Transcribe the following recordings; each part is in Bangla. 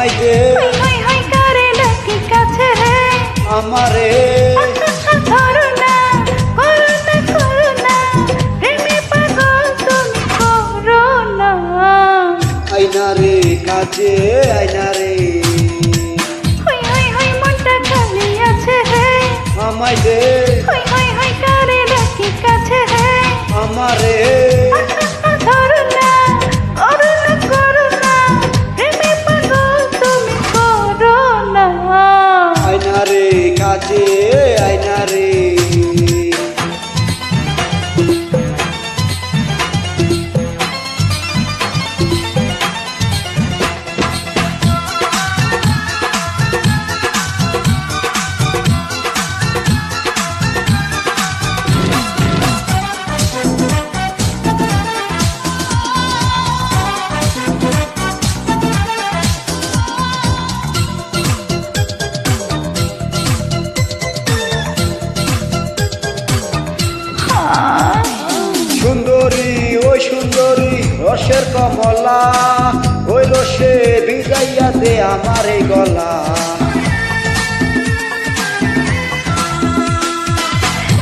আমায় দে হাই হাই করে ডাকি কাছে আমারে ধরো না করো না প্রেমে পাগল তুমি করো না আইনা রে কাছে আইনা রে হাই হাই হাই মনটা খালি আছে আমায় দে হাই হাই হাই করে ডাকি কাছে আমারে ধরো না করো না প্রেমে পাগল তুমি করো না আইনা রে কাছে আইনা রে সুন্দরী ওই সুন্দরী রসের কমলা ওই রসে ভিজাইয়া দে আমার এই গলা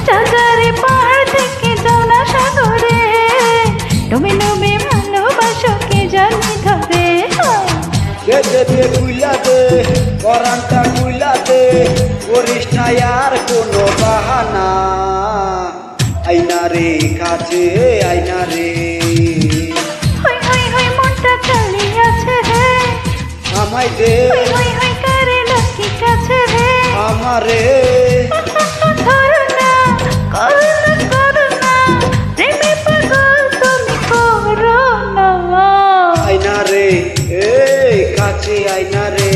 চাঁদারে পাহাড় থেকে যাও না সাগরে তুমি নবে ভালোবাসো কে জানি ধরে যেতে দে কুইলা দে পরানটা কুইলা দে করিস না আর কোনো বাহানা আইনা রে কাছে আইনা রে হাই হাই হাই মনটা খালি আছে আমায় দে হাই হাই করে ডাকি কাছে আমারে ধরো না করো না প্রেমে পাগল তুমি করো না আইনা রে কাছে আইনা রে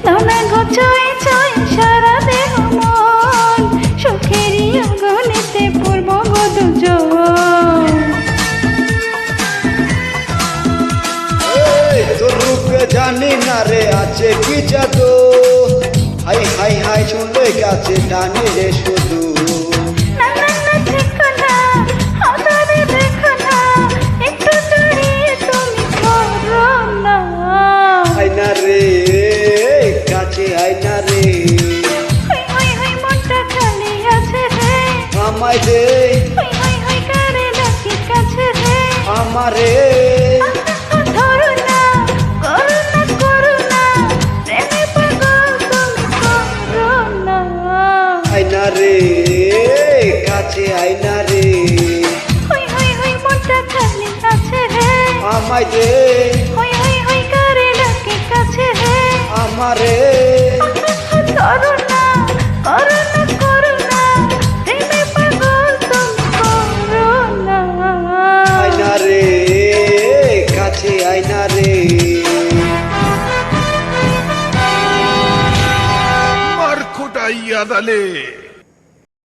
নানা গোছায় চাই সারা দেহ মন সুখেরই আগুনেতে পূর্ব দুজন তোর রূপে জানি না রে আছে কি জাদু হাই হাই হাই শুনলে কাছে টানে রে শুধু আইনা রে কাছে আইনা রে আমায় দে আমারে ধরো না করো না প্রেমে পাগল তুমি করো না আইনা রে কাছে আইনা রে হই হই হই মনটা খালি আছে আমায় দে হই হই হই করে ডাকে কাছে আমারে ধরো না করো না প্রেমে পাগল তুমি করো না আইনা রে কাছে আইনা রে Marco Dai Adale.